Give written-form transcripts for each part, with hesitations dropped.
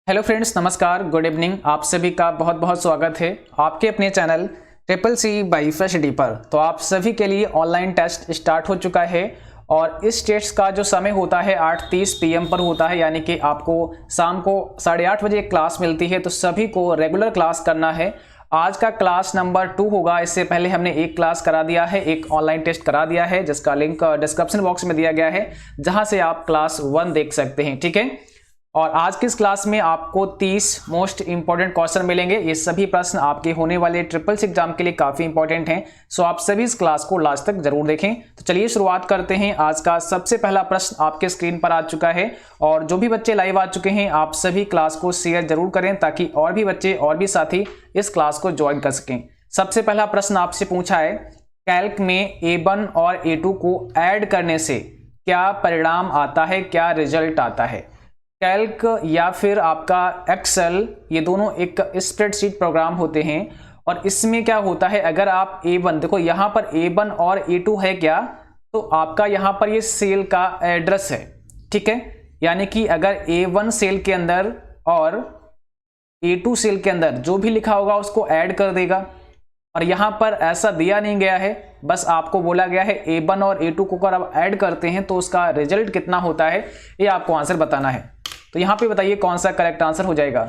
Hello friends, नमस्कार, good evening. आप सभी का बहुत बहुत स्वागत है आपके अपने चैनल ट्रिपल सी बाई फ्रेशडी पर। तो आप सभी के लिए ऑनलाइन टेस्ट स्टार्ट हो चुका है और इस टेस्ट का जो समय होता है 8:30 PM पर होता है, यानी कि आपको शाम को 8:30 बजे क्लास मिलती है। तो सभी को रेगुलर क्लास करना है। आज का क्लास नंबर 2 होगा। इससे पहले हमने एक क्लास करा दिया है, एक ऑनलाइन टेस्ट करा दिया है जिसका लिंक डिस्क्रिप्शन बॉक्स में दिया गया है, जहां से आप क्लास 1 देख सकते हैं। ठीक है, और आज की इस क्लास में आपको 30 मोस्ट इंपॉर्टेंट क्वेश्चन मिलेंगे। ये सभी प्रश्न आपके होने वाले ट्रिपल सी एग्जाम के लिए काफी इंपॉर्टेंट हैं। सो आप सभी इस क्लास को लास्ट तक जरूर देखें। तो चलिए शुरुआत करते हैं। आज का सबसे पहला प्रश्न आपके स्क्रीन पर आ चुका है और जो भी बच्चे लाइव आ चुके हैं आप सभी क्लास को शेयर जरूर करें ताकि और भी बच्चे और भी साथी इस क्लास को ज्वाइन कर सकें। सबसे पहला प्रश्न आपसे पूछा है, कैल्क में A1 और A2 को ऐड करने से क्या परिणाम आता है, क्या रिजल्ट आता है। कैल्क या फिर आपका एक्सेल, ये दोनों एक स्प्रेडशीट प्रोग्राम होते हैं और इसमें क्या होता है, अगर आप A1 देखो, यहां पर A1 और A2 है क्या, तो आपका यहां पर ये सेल का एड्रेस है। ठीक है, यानी कि अगर A1 सेल के अंदर और A2 सेल के अंदर जो भी लिखा होगा उसको ऐड कर देगा। और यहां पर ऐसा दिया नहीं गया है, बस आपको बोला गया है A1 और A2 को अगर आप ऐड करते हैं तो उसका रिजल्ट कितना होता है, ये आपको आंसर बताना है। तो यहां पे बताइए कौन सा करेक्ट आंसर हो जाएगा।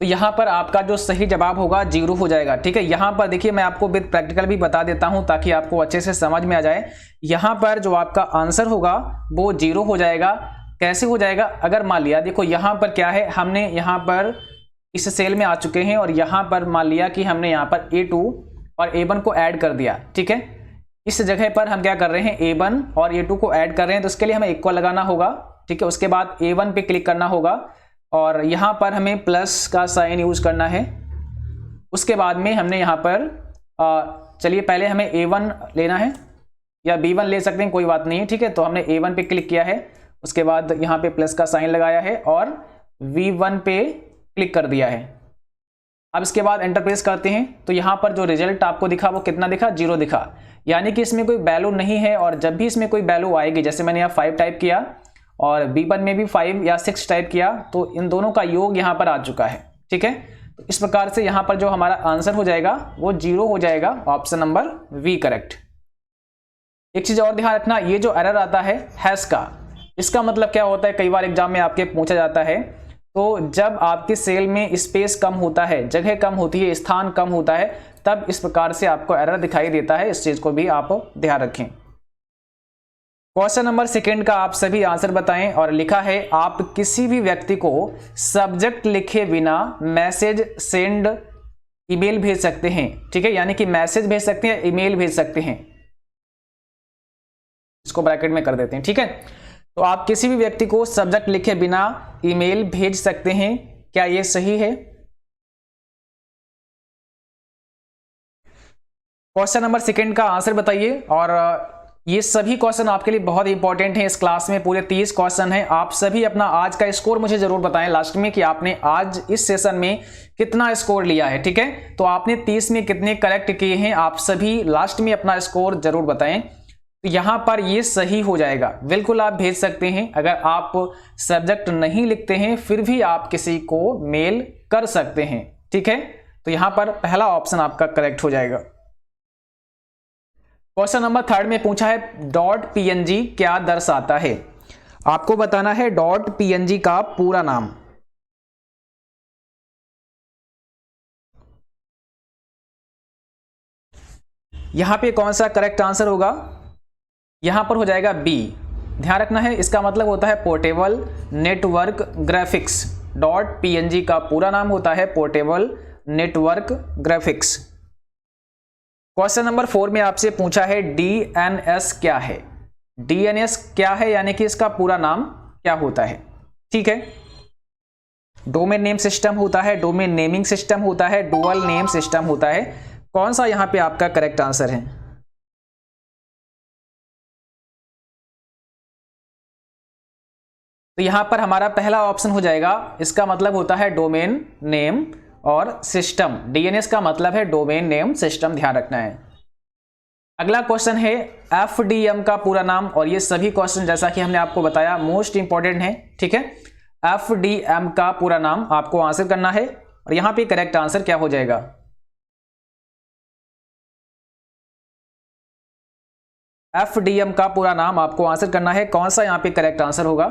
तो यहां पर आपका जो सही जवाब होगा 0 हो जाएगा। ठीक है, यहां पर देखिए मैं आपको विद प्रैक्टिकल भी बता देता हूं ताकि आपको अच्छे से समझ में आ जाए। यहां पर जो आपका आंसर होगा वो 0 हो जाएगा। कैसे हो जाएगा, अगर मान लिया देखो यहां पर क्या है, हमने यहां पर इस सेल में आ चुके हैं और यहां पर मान लिया कि हमने यहां पर A2 और A1 को ऐड कर दिया। ठीक है, इस जगह पर हम क्या कर रहे हैं, A1 और A2 को ऐड कर रहे हैं, तो उसके लिए हमें इक्वल लगाना होगा। ठीक है, उसके बाद A1 पे क्लिक करना होगा और यहां पर हमें प्लस का साइन यूज करना है। उसके बाद में हमने यहां पर चलिए पहले हमें A1 लेना है या B1 ले सकते हैं, कोई बात नहीं है। ठीक है, तो हमने A1 पे क्लिक किया है, उसके बाद यहां पे प्लस का साइन लगाया है और V1 पे क्लिक कर दिया है। अब इसके बाद एंटर प्रेस करते हैं तो यहां पर जो रिजल्ट आपको दिखा वो कितना दिखा, 0 दिखा, यानी कि इसमें कोई वैल्यू नहीं है। और जब भी इसमें कोई वैल्यू आएगी, जैसे मैंने यहाँ 5 टाइप किया और B1 में भी 5 या 6 टाइप किया, तो इन दोनों का योग यहां पर आ चुका है। ठीक है, तो इस प्रकार से यहां पर जो हमारा आंसर हो जाएगा वो 0 हो जाएगा। Option number V correct. एक चीज और ध्यान रखना, ये जो एरर आता है हैश का, इसका मतलब क्या होता है, कई बार एग्जाम में आपके पूछा जाता है। तो जब आपके सेल में स्पेस कम होता है, जगह कम होती है, स्थान कम होता है, तब इस प्रकार से आपको एरर दिखाई देता है। इस चीज को भी आप ध्यान रखें। क्वेश्चन नंबर सेकंड का आप सभी आंसर बताएं और लिखा है, आप किसी भी व्यक्ति को सब्जेक्ट लिखे बिना मैसेज सेंड ईमेल भेज सकते हैं। ठीक है, यानी कि मैसेज भेज सकते हैं, ईमेल भेज सकते हैं। इसको ब्रैकेट में कर देते हैं। ठीक है, तो आप किसी भी व्यक्ति को सब्जेक्ट लिखे बिना ईमेल भेज सकते हैं, क्या यह सही है। क्वेश्चन नंबर सेकंड का आंसर बताइए। और ये सभी क्वेश्चन आपके लिए बहुत इंपॉर्टेंट हैं। इस क्लास में पूरे 30 क्वेश्चन हैं। आप सभी अपना आज का स्कोर मुझे जरूर बताएं लास्ट में कि आपने आज इस सेशन में कितना स्कोर लिया है। ठीक है, तो आपने 30 में कितने करेक्ट किए हैं, आप सभी लास्ट में अपना स्कोर जरूर बताएं। तो यहां पर ये सही हो जाएगा, बिल्कुल आप भेज सकते हैं। अगर आप सब्जेक्ट नहीं लिखते हैं फिर भी आप किसी को मेल कर सकते हैं। ठीक है, तो यहां पर पहला ऑप्शन आपका करेक्ट हो जाएगा। क्वेश्चन नंबर थर्ड में पूछा है, डॉट PNG क्या दर्शाता है। आपको बताना है डॉट PNG का पूरा नाम। यहां पे कौन सा करेक्ट आंसर होगा, यहां पर हो जाएगा B। ध्यान रखना है, इसका मतलब होता है portable network graphics. Dot PNG का पूरा नाम होता है portable network graphics. Question number 4 में आपसे पूछा है, DNS क्या है। DNS क्या है, यानी कि इसका पूरा नाम क्या होता है। ठीक है, डोमेन नेम सिस्टम होता है, डोमेन नेमिंग सिस्टम होता है, डुअल नेम सिस्टम होता है। कौन सा यहां पे आपका करेक्ट आंसर है। तो यहां पर हमारा पहला ऑप्शन हो जाएगा, इसका मतलब होता है डोमेन नेम और सिस्टम, डीएनएस का मतलब है डोमेन नेम सिस्टम, ध्यान रखना है। अगला क्वेश्चन है एफडीएम का पूरा नाम, और ये सभी क्वेश्चन जैसा कि हमने आपको बताया मोस्ट इंपॉर्टेंट है, ठीक है। एफडीएम का पूरा नाम आपको आंसर करना है, और यहां पे करेक्ट आंसर क्या हो जाएगा? एफडीएम का पूरा नाम आपको आंसर करना है, कौन सा यहां पे करेक्ट आंसर होगा?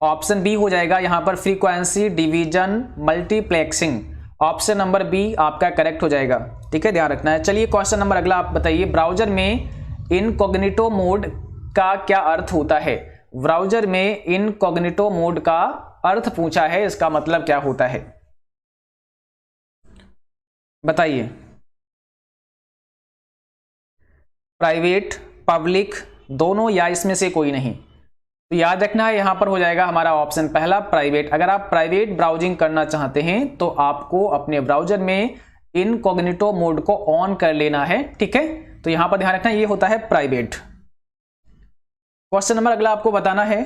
ऑप्शन बी हो जाएगा यहां पर, frequency division multiplexing. Option number B आपका करेक्ट हो जाएगा, ठीक है, ध्यान रखना है। चलिए क्वेश्चन नंबर अगला आप बताइए, ब्राउजर में इनकॉग्निटो मोड का क्या अर्थ होता है? ब्राउजर में इनकॉग्निटो मोड का अर्थ पूछा है, इसका मतलब क्या होता है बताइए। प्राइवेट, पब्लिक, दोनों, या इसमें से कोई नहीं? तो याद रखना है यहां पर हो जाएगा हमारा ऑप्शन पहला, प्राइवेट। अगर आप प्राइवेट ब्राउजिंग करना चाहते हैं तो आपको अपने ब्राउजर में इनकॉग्निटो मोड को ऑन कर लेना है, ठीक है। तो यहां पर ध्यान रखना ये होता है प्राइवेट। क्वेश्चन नंबर अगला आपको बताना है,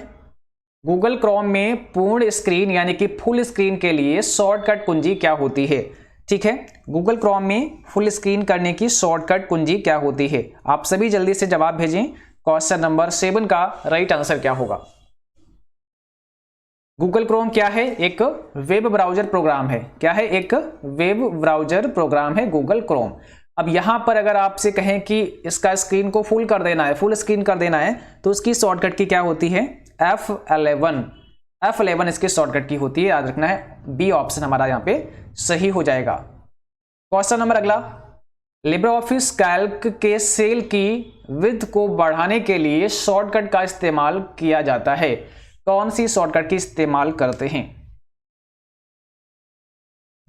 गूगल क्रोम में पूर्ण स्क्रीन यानी कि फुल स्क्रीन के लिए शॉर्टकट कुंजी क्या होती है? ठीक है, गूगल क्रोम में फुल स्क्रीन करने की शॉर्टकट कुंजी क्या होती है? आप सभी जल्दी से जवाब भेजें। क्वेश्चन नंबर 7 का राइट आंसर क्या होगा? गूगल क्रोम क्या है? एक वेब ब्राउजर प्रोग्राम है। क्या है? एक वेब ब्राउजर प्रोग्राम है गूगल क्रोम। अब यहां पर अगर आपसे कहें कि इसका स्क्रीन को फुल कर देना है, फुल स्क्रीन कर देना है, तो उसकी शॉर्टकट की क्या होती है? F11 इसकी शॉर्टकट की होती है, याद रखना है। बी ऑप्शन हमारा यहां पे सही हो जाएगा। क्वेश्चन नंबर अगला, लिब्रे ऑफिस कैल्क के सेल की विड्थ को बढ़ाने के लिए शॉर्टकट का इस्तेमाल किया जाता है। कौन सी शॉर्टकट की इस्तेमाल करते हैं?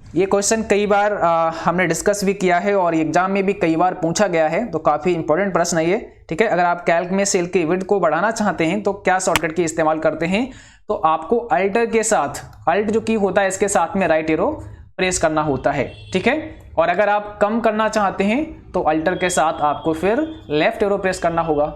ये क्वेश्चन कई बार हमने डिस्कस भी किया है और एग्जाम में भी कई बार पूछा गया है, तो काफी इंपॉर्टेंट प्रश्न है ये, ठीक है। अगर आप कैल्क में सेल की विड्थ को बढ़ाना चाहते हैं तो क्या शॉर्टकट की इस्तेमाल करते हैं? तो आपको अल्टर के साथ, अल्ट जो की होता है इसके साथ में राइट एरो प्रेस करना होता है, ठीक है। और अगर आप कम करना चाहते हैं तो अल्टर के साथ आपको फिर लेफ्ट एरो प्रेस करना होगा।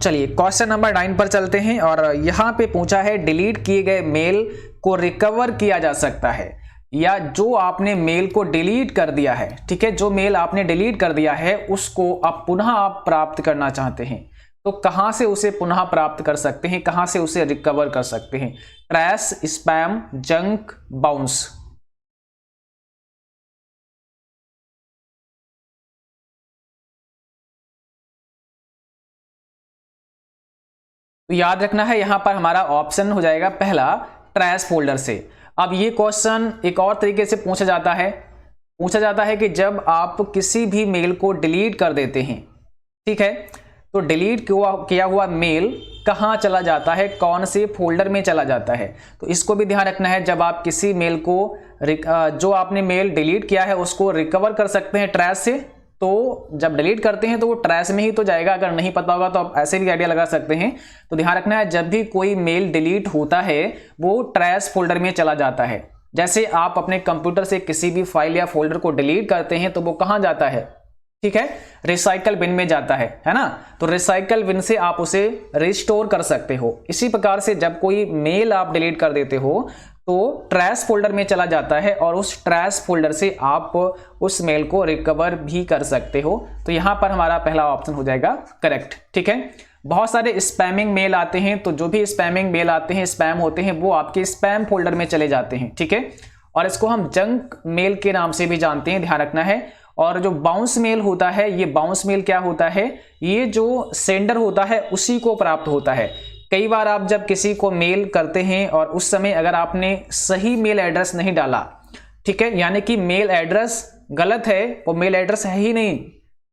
चलिए क्वेश्चन नंबर 9 पर चलते हैं, और यहां पे पूछा है डिलीट किए गए मेल को रिकवर किया जा सकता है, या जो आपने मेल को डिलीट कर दिया है, ठीक है, जो मेल आपने डिलीट कर दिया है उसको आप पुनः प्राप्त करना चाहते हैं, तो कहां से उसे पुनः प्राप्त कर सकते हैं, कहां से उसे रिकवर कर सकते हैं? Trash, spam, junk, bounce. तो याद रखना है यहां पर हमारा ऑप्शन हो जाएगा पहला, ट्रैश फोल्डर से। अब ये क्वेश्चन एक और तरीके से पूछा जाता है कि जब आप किसी भी मेल को डिलीट कर देते हैं, ठीक है, तो डिलीट किया हुआ मेल कहां चला जाता है, कौन से फोल्डर में चला जाता है? तो इसको भी ध्यान रखना है। जब आप किसी मेल को जो आपने मेल डिलीट किया है उसको रिकवर कर सकते हैं ट्रैश से, तो जब डिलीट करते हैं तो वो ट्रैश में ही तो जाएगा। अगर नहीं पता होगा तो आप ऐसे भी आइडिया लगा सकते हैं। तो ध्यान रखना है जब भी कोई मेल डिलीट होता है वो ट्रैश फोल्डर में चला जाता है। जैसे आप अपने कंप्यूटर से किसी भी फाइल या फोल्डर को डिलीट करते हैं तो वो कहां जाता है? ठीक है, रिसाइकल बिन में जाता है ना। तो रिसाइकल बिन से आप उसे रिस्टोर कर सकते हो। इसी प्रकार से जब कोई मेल आप डिलीट कर देते हो तो ट्रैश फोल्डर में चला जाता है और उस ट्रैश फोल्डर से आप उस मेल को रिकवर भी कर सकते हो। तो यहां पर हमारा पहला ऑप्शन हो जाएगा करेक्ट, ठीक है। बहुत सारे स्पैमिंग मेल आते हैं, तो जो भी स्पैमिंग मेल आते हैं, स्पैम होते हैं, वो आपके स्पैम फोल्डर में चले जाते हैं, ठीक है। और इसको हम जंक मेल के नाम से भी जानते हैं, ध्यान रखना है। और जो बाउंस मेल होता है, ये बाउंस मेल क्या होता है? ये जो सेंडर होता है उसी को प्राप्त होता है। कई बार आप जब किसी को मेल करते हैं और उस समय अगर आपने सही मेल एड्रेस नहीं डाला, ठीक है, यानी कि मेल एड्रेस गलत है, वो मेल एड्रेस है ही नहीं,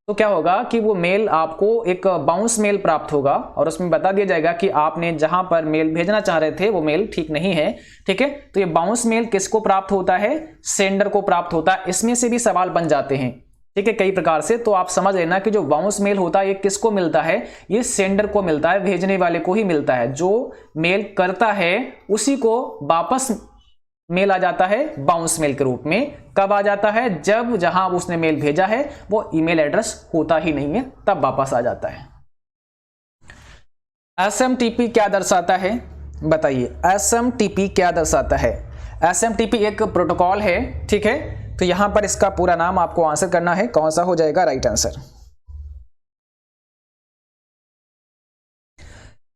तो क्या होगा कि वो मेल आपको एक बाउंस मेल प्राप्त होगा और उसमें बता दिया जाएगा कि आपने जहां पर मेल भेजना चाह रहे थे वो मेल ठीक नहीं है, ठीक है। तो ये बाउंस मेल किसको प्राप्त होता है? सेंडर को प्राप्त होता है। इसमें से भी सवाल बन जाते हैं, ठीक है, कई प्रकार से। तो आप समझ लेना कि जो बाउंस मेल होता है ये किसको मिलता है? ये सेंडर को मिलता है, भेजने वाले को ही मिलता है। जो मेल करता है उसी को वापस मेल आ जाता है बाउंस मेल के रूप में। कब आ जाता है? जब जहां उसने मेल भेजा है वो ईमेल एड्रेस होता ही नहीं है, तब वापस आ जाता है। एसएमटीपी क्या दर्शाता है? बताइए SMTP क्या दर्शाता है? SMTP एक प्रोटोकॉल है, ठीक है। तो यहां पर इसका पूरा नाम आपको आंसर करना है, कौन सा हो जाएगा राइट आंसर।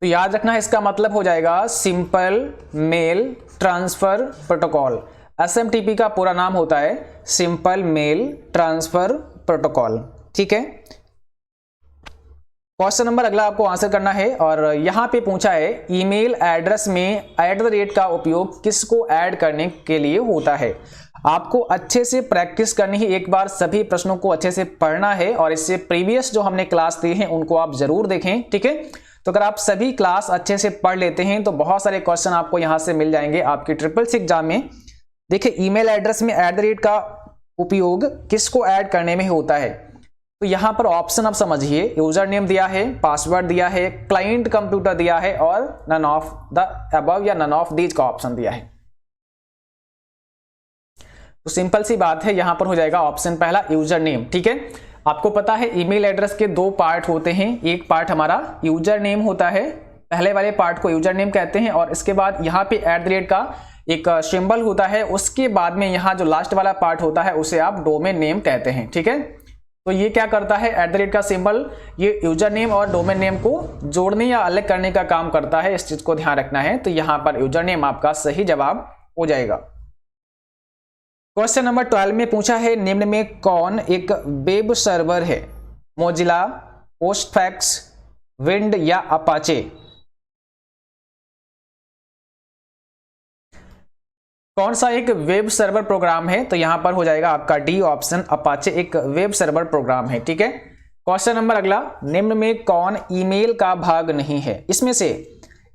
तो याद रखना है, इसका मतलब हो जाएगा simple mail transfer protocol. SMTP का पूरा नाम होता है सिंपल मेल ट्रांसफर प्रोटोकॉल, ठीक है। क्वेश्चन नंबर अगला आपको आंसर करना है और यहां पे पूछा है ईमेल एड्रेस में @ का उपयोग किसको ऐड करने के लिए होता है। आपको अच्छे से प्रैक्टिस करनी है, एक बार सभी प्रश्नों को अच्छे से पढ़ना है और इससे प्रीवियस जो हमने क्लास दी है उनको आप जरूर देखें, ठीक है। तो अगर आप सभी क्लास अच्छे से पढ़ लेते हैं तो बहुत सारे क्वेश्चन आपको यहां से मिल जाएंगे आपके SSC एग्जाम में। देखिए ईमेल एड्रेस में @ का उपयोग किसको ऐड करने में होता है। तो यहां पर ऑप्शन आप समझिए, यूजर नेम दिया है, पासवर्ड दिया है, क्लाइंट कंप्यूटर दिया है और नन ऑफ द अबव या नन ऑफ दीज का ऑप्शन दिया है। तो सिंपल सी बात है, यहां पर हो जाएगा ऑप्शन पहला यूजर नेम, ठीक है। आपको पता है ईमेल एड्रेस के दो पार्ट होते हैं, एक पार्ट हमारा यूजर नेम होता है, पहले वाले पार्ट को यूजर नेम कहते हैं और इसके बाद यहाँ पे @ का एक सिंबल होता है, उसके बाद में यहाँ जो लास्ट वाला पार्ट होता है उसे आप डोमेन नेम कहते हैं, ठीक है। तो ये क्या करता है, @ का सिंबल ये यूजर नेम और डोमेन नेम को जोड़ने या अलग करने का काम करता है, इस चीज को ध्यान रखना है। तो यहाँ पर यूजर नेम आपका सही जवाब हो जाएगा। क्वेश्चन नंबर 12 में पूछा है निम्न में कौन एक वेब सर्वर है? मोजिला, पोस्टफैक्स, विंड या अपाचे? कौन सा एक वेब सर्वर प्रोग्राम है? तो यहां पर हो जाएगा आपका डी ऑप्शन, अपाचे एक वेब सर्वर प्रोग्राम है, ठीक है। क्वेश्चन नंबर अगला, निम्न में कौन ईमेल का भाग नहीं है? इसमें से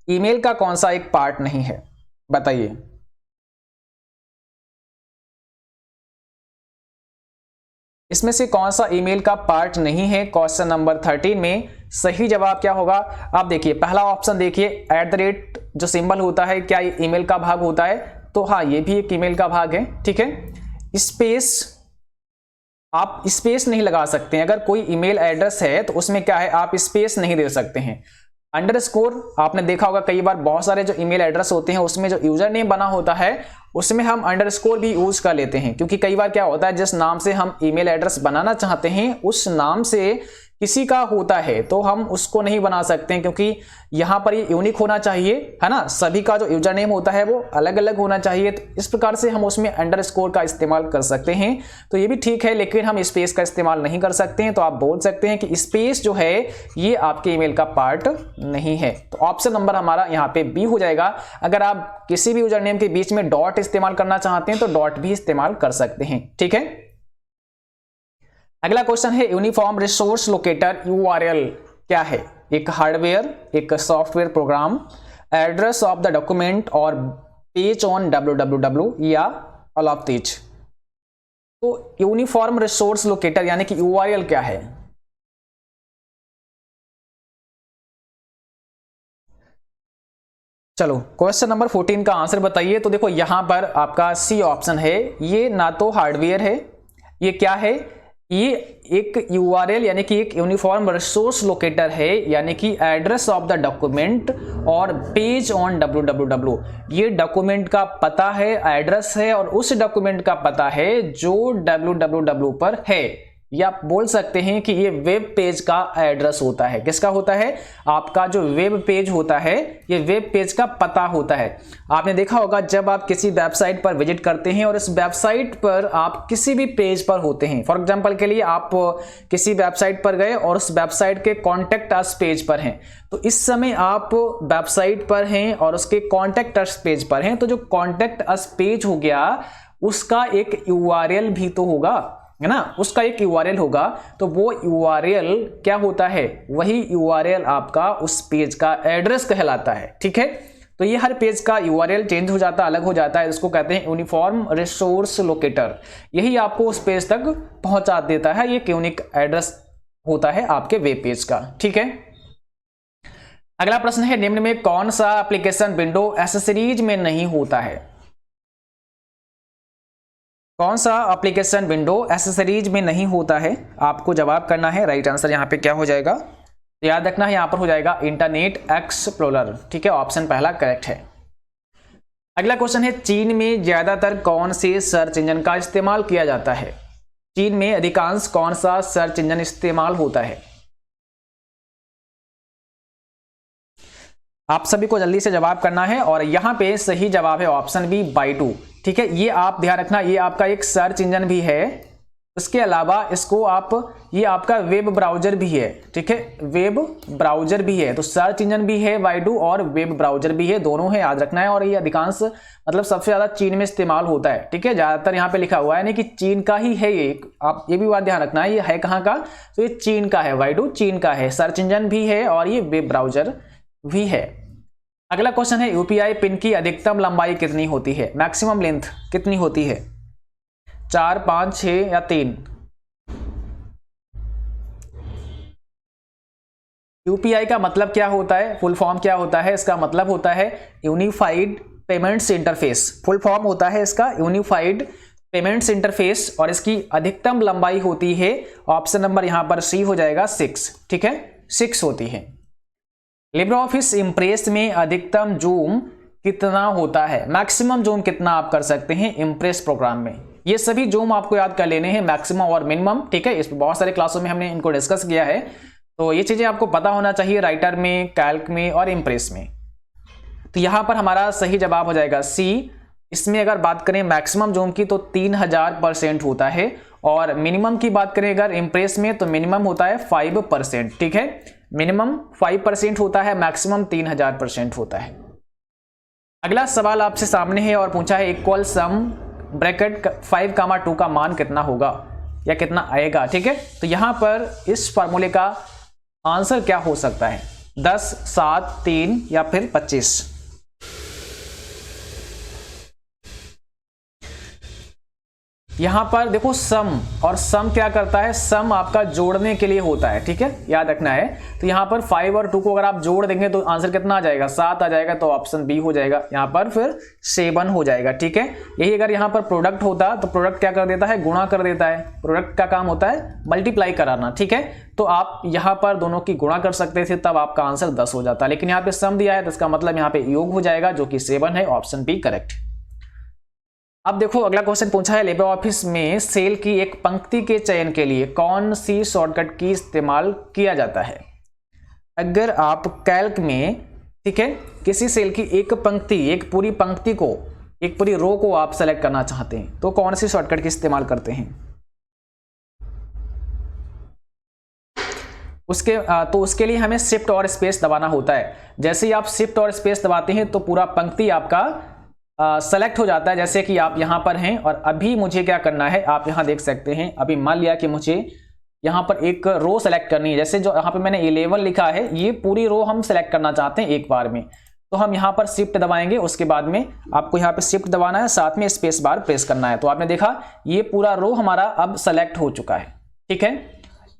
ईमेल का कौन सा एक पार्ट नहीं है, बताइए। इसमें से कौन सा ईमेल का पार्ट नहीं है? क्वेश्चन नंबर 13 में सही जवाब क्या होगा? आप देखिए पहला ऑप्शन देखिए, @ जो सिंबल होता है क्या ये ईमेल का भाग होता है? तो हाँ, ये भी एक ईमेल का भाग है, ठीक है। स्पेस, आप स्पेस नहीं लगा सकते हैं, अगर कोई ईमेल एड्रेस है तो उसमें क्या है, आप स्पेस नहीं दे सकते हैं। अंडरस्कोर, आपने देखा होगा कई बार बहुत सारे जो ईमेल एड्रेस होते हैं उसमें जो यूजर नेम बना होता है उसमें हम अंडरस्कोर भी यूज कर लेते हैं, क्योंकि कई बार क्या होता है जिस नाम से हम ईमेल एड्रेस बनाना चाहते हैं उस नाम से किसी का होता है तो हम उसको नहीं बना सकते हैं, क्योंकि यहां पर ये यूनिक होना चाहिए, है ना। सभी का जो यूजर नेम होता है वो अलग अलग होना चाहिए, तो इस प्रकार से हम उसमें अंडरस्कोर का इस्तेमाल कर सकते हैं। तो ये भी ठीक है, लेकिन हम स्पेस का इस्तेमाल नहीं कर सकते हैं। तो आप बोल सकते हैं कि स्पेस जो है ये आपके ईमेल का पार्ट नहीं है। तो ऑप्शन नंबर हमारा यहाँ पे बी हो जाएगा। अगर आप किसी भी यूजर नेम के बीच में डॉट इस्तेमाल करना चाहते हैं तो डॉट भी इस्तेमाल कर सकते हैं, ठीक है। अगला क्वेश्चन है यूनिफॉर्म रिसोर्स लोकेटर URL क्या है? एक हार्डवेयर, एक software program, address of the document और पेज ऑन www या ऑल ऑफ दीज। तो यूनिफॉर्म रिसोर्स लोकेटर यानी कि URL क्या है? चलो क्वेश्चन नंबर 14 का आंसर बताइए। तो देखो यहां पर आपका सी ऑप्शन है, ये ना तो हार्डवेयर है, ये क्या है, ये एक URL यानी कि एक यूनिफॉर्म रिसोर्स लोकेटर है, यानी कि एड्रेस ऑफ द डॉक्यूमेंट और पेज ऑन www। ये डॉक्यूमेंट का पता है, एड्रेस है और उस डॉक्यूमेंट का पता है जो www पर है, या आप बोल सकते हैं कि ये वेब पेज का एड्रेस होता है। किसका होता है? आपका जो वेब पेज होता है ये वेब पेज का पता होता है। आपने देखा होगा जब आप किसी वेबसाइट पर विजिट करते हैं और इस वेबसाइट पर आप किसी भी पेज पर होते हैं, फॉर एग्जांपल के लिए आप किसी वेबसाइट पर गए और उस वेबसाइट के कॉन्टेक्ट अस पेज पर हैं, तो इस समय आप वेबसाइट पर हैं और उसके कॉन्टेक्ट अस पेज पर हैं, तो जो कॉन्टेक्ट अस पेज हो गया उसका एक URL भी तो होगा, है ना, उसका एक URL होगा। तो वो URL क्या होता है? वही URL आपका उस पेज का एड्रेस कहलाता है, ठीक है। तो ये हर पेज का URL चेंज हो जाता है, अलग हो जाता है, इसको कहते हैं यूनिफॉर्म रिसोर्स लोकेटर। यही आपको उस पेज तक पहुंचा देता है, ये यूनिक एड्रेस होता है आपके वेब पेज का, ठीक है। अगला प्रश्न है निम्न में कौन सा एप्लीकेशन विंडो एसेसरीज में नहीं होता है? कौन सा एप्लीकेशन विंडो एसेसरीज में नहीं होता है? आपको जवाब करना है। राइट आंसर यहाँ पे क्या हो जाएगा? तो याद रखना है, यहां पर हो जाएगा इंटरनेट एक्सप्लोरर। ठीक है, ऑप्शन पहला करेक्ट है। अगला क्वेश्चन है, चीन में ज्यादातर कौन से सर्च इंजन का इस्तेमाल किया जाता है? चीन में अधिकांश कौन सा सर्च इंजन इस्तेमाल होता है? आप सभी को जल्दी से जवाब करना है और यहां पे सही जवाब है ऑप्शन बी, बाइडू। ठीक है, ये आप ध्यान रखना, ये आपका एक सर्च इंजन भी है, उसके अलावा इसको आप, ये आपका वेब ब्राउजर भी है। ठीक है, वेब ब्राउजर भी है, तो सर्च इंजन भी है बाइडू और वेब ब्राउजर भी है, दोनों है, याद रखना है। और ये अधिकांश मतलब सबसे ज्यादा चीन में इस्तेमाल होता है। ठीक है, ज्यादातर यहाँ पे लिखा हुआ है नहीं कि चीन का ही है ये, आप ये भी बात ध्यान रखना है, ये है कहाँ का, तो ये चीन का है, बाइडू चीन का है, सर्च इंजन भी है और ये वेब ब्राउजर भी है। अगला क्वेश्चन है, यूपीआई पिन की अधिकतम लंबाई कितनी होती है? मैक्सिमम लेंथ कितनी होती है? 4, 5, 6 या 3? यूपीआई का मतलब क्या होता है, फुल फॉर्म क्या होता है? इसका मतलब होता है unified payments interface, full form होता है इसका यूनिफाइड पेमेंट्स इंटरफेस, और इसकी अधिकतम लंबाई होती है, ऑप्शन नंबर यहां पर सी हो जाएगा 6। ठीक है, 6 होती है। लिब्रे ऑफिस इंप्रेस में अधिकतम जूम कितना होता है? मैक्सिमम जूम कितना आप कर सकते हैं इंप्रेस प्रोग्राम में? ये सभी जूम आपको याद कर लेने हैं, मैक्सिमम और मिनिमम। ठीक है, इस बहुत सारे क्लासों में हमने इनको डिस्कस किया है, तो ये चीजें आपको पता होना चाहिए राइटर में, कैल्क में और इंप्रेस में। तो यहां पर हमारा सही जवाब हो जाएगा सी। इसमें अगर बात करें मैक्सिमम जूम की तो 3000% होता है, और मिनिमम की बात करें अगर इंप्रेस में तो मिनिमम होता है 5%। ठीक है, मिनिमम 5% होता है, मैक्सिमम 3000% होता है। अगला सवाल आपसे सामने है और पूछा है, इक्वल सम ब्रैकेट 5, 2 का मान कितना होगा या कितना आएगा? ठीक है, तो यहां पर इस फॉर्मूले का आंसर क्या हो सकता है? 10, 7, 3 या फिर 25? यहां पर देखो सम, और सम क्या करता है, सम आपका जोड़ने के लिए होता है। ठीक है, याद रखना है। तो यहां पर 5 और 2 को अगर आप जोड़ देंगे तो आंसर कितना आ जाएगा? 7 आ जाएगा, तो ऑप्शन बी हो जाएगा। यहां पर फिर 7 हो जाएगा। ठीक है, यही अगर यहां पर प्रोडक्ट होता तो प्रोडक्ट क्या कर देता है? गुणा कर देता है। प्रोडक्ट का काम होता है मल्टीप्लाई कराना। ठीक है, तो आप यहां पर दोनों की गुणा कर सकते थे, तब आपका आंसर 10 हो जाता। लेकिन यहाँ पे सम दिया है तो इसका मतलब यहाँ पे योग हो जाएगा, जो कि 7 है, ऑप्शन बी करेक्ट। अब देखो अगला क्वेश्चन पूछा है, लिब्रे ऑफिस में सेल की एक पंक्ति के चयन के लिए कौन सी शॉर्टकट की इस्तेमाल किया जाता है? अगर आप कैल्क में, ठीक है, किसी सेल की एक पंक्ति, एक पूरी पंक्ति को, एक पूरी रो को आप सेलेक्ट करना चाहते हैं तो कौन सी शॉर्टकट की इस्तेमाल करते हैं? उसके लिए हमें शिफ्ट और स्पेस दबाना होता है। जैसे ही आप शिफ्ट और स्पेस दबाते हैं तो पूरा पंक्ति आपका सेलेक्ट हो जाता है। जैसे कि आप यहां पर हैं और अभी मुझे क्या करना है, आप यहां देख सकते हैं, अभी मान लिया कि मुझे यहां पर एक रो सेलेक्ट करनी है। जैसे जो यहां पे मैंने 11 लिखा है, ये पूरी रो हम सेलेक्ट करना चाहते हैं एक बार में, तो हम यहां पर शिफ्ट दबाएंगे। उसके बाद में आपको यहां पे शिफ्ट दबाना है, साथ में स्पेस बार प्रेस करना है। तो आपने देखा ये पूरा रो हमारा अब सेलेक्ट हो चुका है। ठीक है,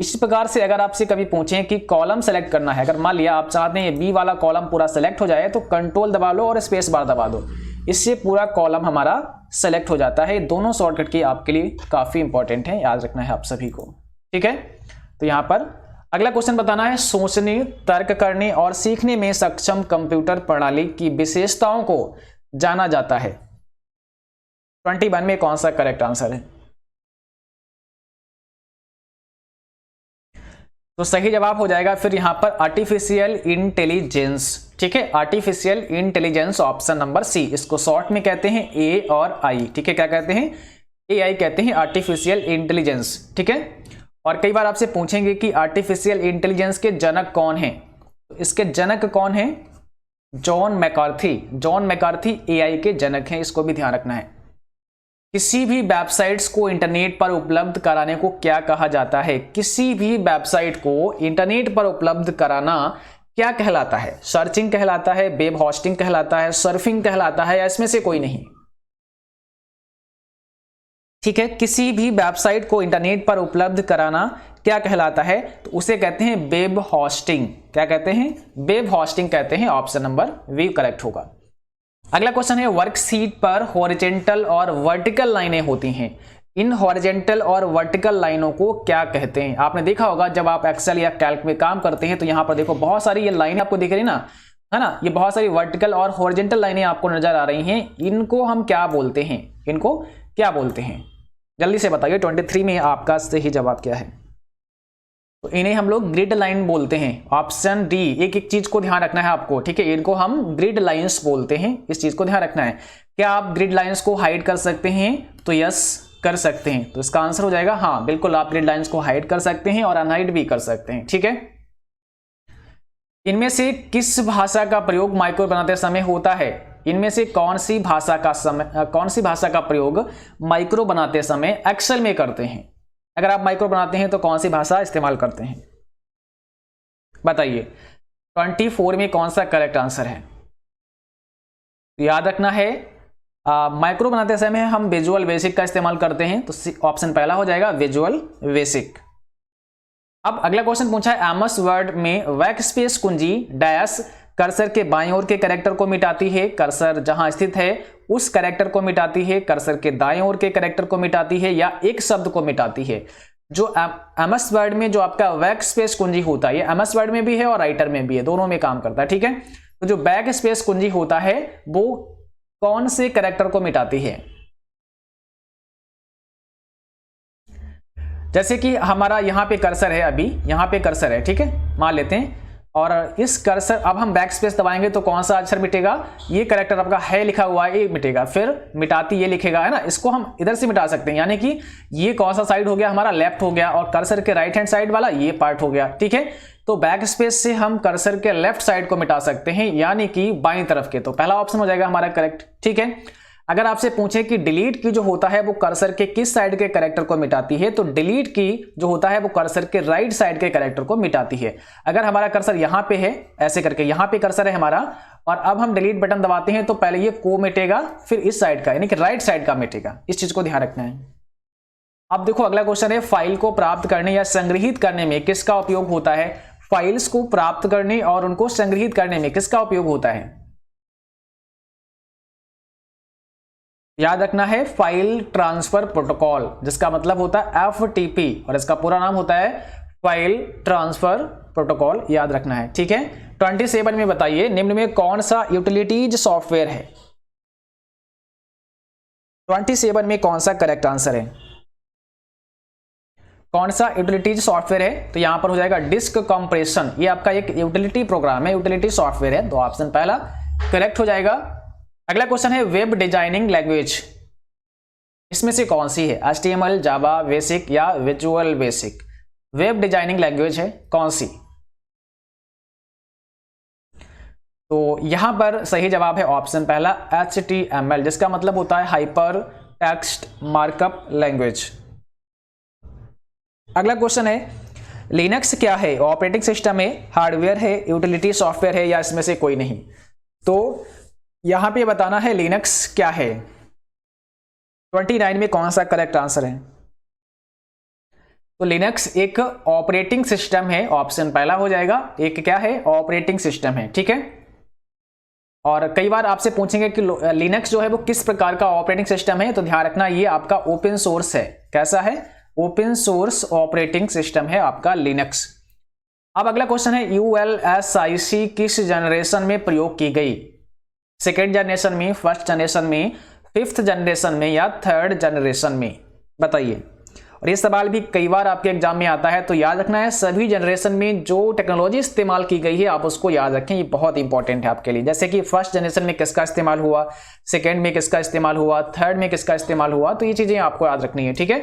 इस प्रकार से अगर आपसे कभी पूछें कि कॉलम सेलेक्ट करना है, अगर मान लिया आप चाहते हैं बी वाला कॉलम पूरा सेलेक्ट हो जाए, तो कंट्रोल दबा लो और स्पेस बार दबा दो, इससे पूरा कॉलम हमारा सेलेक्ट हो जाता है। दोनों शॉर्टकट की आपके लिए काफी इंपॉर्टेंट है, याद रखना है आप सभी को। ठीक है, तो यहां पर अगला क्वेश्चन बताना है, सोचने, तर्क करने और सीखने में सक्षम कंप्यूटर प्रणाली की विशेषताओं को जाना जाता है। 21 में कौन सा करेक्ट आंसर है? तो सही जवाब हो जाएगा फिर यहां पर आर्टिफिशियल इंटेलिजेंस। ठीक है, artificial intelligence, option number C. इसको शॉर्ट में कहते हैं ए और आई। ठीक है, क्या कहते हैं? एआई कहते हैं, आर्टिफिशियल इंटेलिजेंस। ठीक है, और कई बार आपसे पूछेंगे कि आर्टिफिशियल इंटेलिजेंस के जनक कौन हैं, तो इसके जनक कौन हैं? John McCarthy. John McCarthy AI के जनक हैं, इसको भी ध्यान रखना है। किसी भी वेबसाइट्स को इंटरनेट पर उपलब्ध कराने को क्या कहा जाता है? किसी भी वेबसाइट को इंटरनेट पर उपलब्ध कराना क्या कहलाता है? सर्चिंग कहलाता है, वेब होस्टिंग कहलाता है, सर्फिंग कहलाता है, या इसमें से कोई नहीं? ठीक है, किसी भी वेबसाइट को इंटरनेट पर उपलब्ध कराना क्या कहलाता है? तो उसे कहते हैं वेब होस्टिंग। क्या कहते हैं? वेब होस्टिंग कहते हैं, ऑप्शन नंबर वी करेक्ट होगा। अगला क्वेश्चन है, वर्कशीट पर हॉरिजॉन्टल और वर्टिकल लाइनें होती हैं, इन हॉरिजेंटल और वर्टिकल लाइनों को क्या कहते हैं? आपने देखा होगा जब आप एक्सेल या कैल्क में काम करते हैं तो यहां पर देखो बहुत सारी ये लाइनें आपको दिख रही ना, है ना, ये बहुत सारी वर्टिकल और हॉरिजेंटल लाइनें आपको नजर आ रही हैं। इनको हम क्या बोलते हैं? इनको क्या बोलते हैं? जल्दी से बताइए। 23 में आपका सही जवाब क्या है? तो इन्हें हम लोग ग्रिड लाइन बोलते हैं। Option D. एक एक चीज को ध्यान रखना है आपको, ठीक है। इनको हम ग्रिड लाइंस बोलते हैं, इस चीज को ध्यान रखना है। क्या आप ग्रिड लाइंस को हाइड कर सकते हैं? तो यस, कर सकते हैं। तो इसका आंसर हो जाएगा हाँ, बिल्कुल आप ग्रिड लाइंस को हाइड कर सकते हैं और अनहाइड भी कर सकते हैं, ठीक है। इनमें से किस भाषा का प्रयोग माइक्रो बनाते समय होता है? इनमें से कौन सी भाषा का प्रयोग माइक्रो बनाते समय एक्सेल में करते हैं? अगर आप माइक्रो बनाते हैं तो कौन सी भाषा इस्तेमाल करते हैं? बताइए। 24 में कौन सा करेक्ट आंसर है? याद रखना है, माइक्रो बनाते समय हम विजुअल बेसिक का इस्तेमाल करते हैं, तो ऑप्शन पहला हो जाएगा विजुअल बेसिक। अब अगला क्वेश्चन पूछा है एमएस वर्ड में वर्कस्पेस कुंजी डैश कर्सर के बाईं ओर के कैरेक्टर को मिटाती है, कर्सर जहां स्थित है उस कैरेक्टर को मिटाती है, कर्सर के दाएं ओर के कैरेक्टर को मिटाती है, या एक शब्द को मिटाती है। जो एमएस वर्ड में जो आपका वर्कस्पेस कुंजी होता है, ये एमएस वर्ड में भी है और राइटर में भी है, दोनों में काम करता है, ठीक है। तो जो बैक स्पेस कुंजी होता है वो कौन से कैरेक्टर को मिटाती है? जैसे कि हमारा यहां पे कर्सर है, अभी यहां पे कर्सर है, ठीक है, मान लेते हैं। और इस कर्सर, अब हम बैक स्पेस दबाएंगे तो कौन सा अक्षर मिटेगा? ये कैरेक्टर आपका है लिखा हुआ है, ये मिटेगा। फिर मिटाती ये लिखेगा, है ना, इसको हम इधर से मिटा सकते हैं। यानी कि ये कौन सा साइड हो गया हमारा? लेफ्ट हो गया। और कर्सर के राइट हैंड साइड वाला ये पार्ट हो गया, ठीक है। तो बैक स्पेस से हम कर्सर के लेफ्ट साइड को मिटा सकते हैं, यानी कि बाईं तरफ के। तो पहला ऑप्शन हो जाएगा हमारा करेक्ट, ठीक है। अगर आपसे पूछे कि डिलीट की जो होता है वो कर्सर के किस साइड के कैरेक्टर को मिटाती है, तो डिलीट की जो होता है वो कर्सर के राइट साइड के कैरेक्टर को मिटाती है। अगर हमारा कर्सर यहां पे है, ऐसे करके यहां पे कर्सर है हमारा, और अब हम डिलीट बटन दबाते हैं तो पहले ये को मिटेगा, फिर इस साइड का यानी कि राइट साइड का मिटेगा। इस चीज को ध्यान रखना है। अब देखो अगला क्वेश्चन है, फाइल को प्राप्त करने या संग्रहित करने में किसका उपयोग होता है? फाइल्स को प्राप्त करने और उनको संग्रहित करने में किसका उपयोग होता है? याद रखना है, फाइल ट्रांसफर प्रोटोकॉल, जिसका मतलब होता है FTP, और इसका पूरा नाम होता है फाइल ट्रांसफर प्रोटोकॉल। याद रखना है, ठीक है। 27 में बताइए निम्न में कौन सा यूटिलिटीज सॉफ्टवेयर है? 27 में कौन सा करेक्ट आंसर है? कौन सा यूटिलिटीज सॉफ्टवेयर है? तो यहां पर हो जाएगा डिस्क कंप्रेशन। ये आपका एक यूटिलिटी प्रोग्राम है, यूटिलिटी सॉफ्टवेयर है, तो ऑप्शन पहला करेक्ट हो जाएगा। अगला क्वेश्चन है वेब डिजाइनिंग लैंग्वेज, इसमें से कौन सी है? HTML, जावा, बेसिक या visual basic? Web designing language है कौन सी? तो यहां पर सही जवाब है ऑप्शन पहला HTML, जिसका मतलब होता है हाइपर टेक्स्ट मार्कअप लैंग्वेज। अगला क्वेश्चन है लिनक्स क्या है? ऑपरेटिंग सिस्टम है, हार्डवेयर है, यूटिलिटी सॉफ्टवेयर है, या इसमें से कोई नहीं? तो यहां पे बताना है लिनक्स क्या है। 29 में कौन सा करेक्ट आंसर है? तो लिनक्स एक ऑपरेटिंग सिस्टम है, ऑप्शन पहला हो जाएगा। एक क्या है? ऑपरेटिंग सिस्टम है, ठीक है। और कई बार आपसे पूछेंगे कि लिनक्स जो है वो किस प्रकार का ऑपरेटिंग सिस्टम है, तो ध्यान रखना ये आपका ओपन सोर्स है। कैसा है? ओपन सोर्स ऑपरेटिंग सिस्टम है आपका लिनक्स। अब अगला क्वेश्चन है ULSIC किस जनरेशन में प्रयोग की गई? सेकेंड जनरेशन में, फर्स्ट जनरेशन में, फिफ्थ जनरेशन में, या थर्ड जनरेशन में? बताइए। और ये सवाल भी कई बार आपके एग्जाम में आता है, तो याद रखना है सभी जनरेशन में जो टेक्नोलॉजी इस्तेमाल की गई है आप उसको याद रखें, ये बहुत इंपॉर्टेंट है आपके लिए। जैसे कि फर्स्ट जनरेशन में किसका इस्तेमाल हुआ, सेकेंड में किसका इस्तेमाल हुआ, थर्ड में किसका इस्तेमाल हुआ, तो ये चीजें आपको याद रखनी है, ठीक है।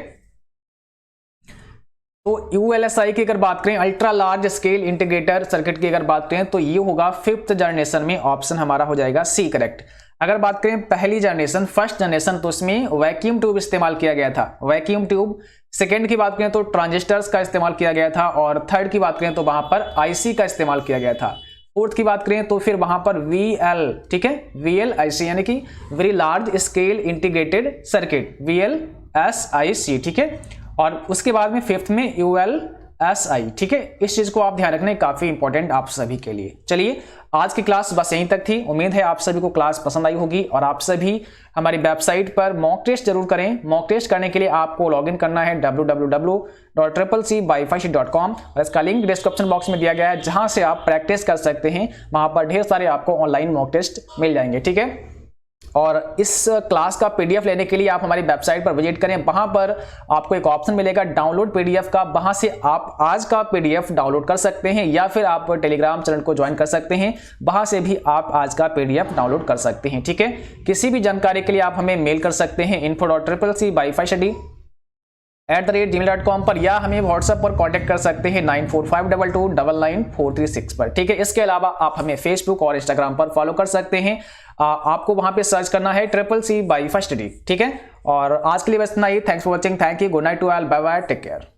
तो ULSI की अगर बात करें, ultra large scale integrator circuit की अगर बात करें, तो ये होगा फिफ्थ जनरेशन में, ऑप्शन हमारा हो जाएगा सी करेक्ट। अगर बात करें पहली जनरेशन, फर्स्ट जनरेशन, तो इसमें वैक्यूम ट्यूब इस्तेमाल किया गया था, वैक्यूम ट्यूब। सेकेंड की बात करें तो ट्रांजिस्टर्स का इस्तेमाल किया गया था, और थर्ड की बात करें तो वहां पर IC का इस्तेमाल किया गया था। फोर्थ की बात करें तो फिर वहां पर VL, ठीक है, VLIC यानी कि very large scale integrated circuit, VLSIC, ठीक है। और उसके बाद में फिफ्थ में SI, ठीक है। इस चीज को आप ध्यान रखना, काफी इंपॉर्टेंट आप सभी के लिए। चलिए आज की क्लास बस यहीं तक थी। उम्मीद है आप सभी को क्लास पसंद आई होगी और आप सभी हमारी वेबसाइट पर मॉक टेस्ट जरूर करें। मॉक टेस्ट करने के लिए आपको लॉगिन करना है www.cccbyfish.com और इसका लिंक डिस्क्रिप्शन बॉक्स में दिया गया है, जहां से आप प्रैक्टिस कर सकते हैं। वहां पर ढेर सारे आपको ऑनलाइन मॉक टेस्ट मिल जाएंगे, ठीक है। और इस क्लास का पीडीएफ लेने के लिए आप हमारी वेबसाइट पर विजिट करें। वहां पर आपको एक ऑप्शन मिलेगा डाउनलोड पीडीएफ का, वहां से आप आज का पीडीएफ डाउनलोड कर सकते हैं या फिर आप टेलीग्राम चैनल को ज्वाइन कर सकते हैं, वहां से भी आप आज का पीडीएफ डाउनलोड कर सकते हैं, ठीक है। किसी भी जानकारी के लिए आप हमें मेल कर सकते हैं info.ccccbyfish@gmail.com पर, या हमें व्हाट्सएप पर कांटेक्ट कर सकते हैं 9452299436 पर, ठीक है। इसके अलावा आप हमें फेसबुक और इंस्टाग्राम पर फॉलो कर सकते हैं। आपको वहां पे सर्च करना है CCC by Fish, ठीक है। और आज के लिए बस इतना ही। Thanks for watching, thank you, good night to all, bye bye, take care.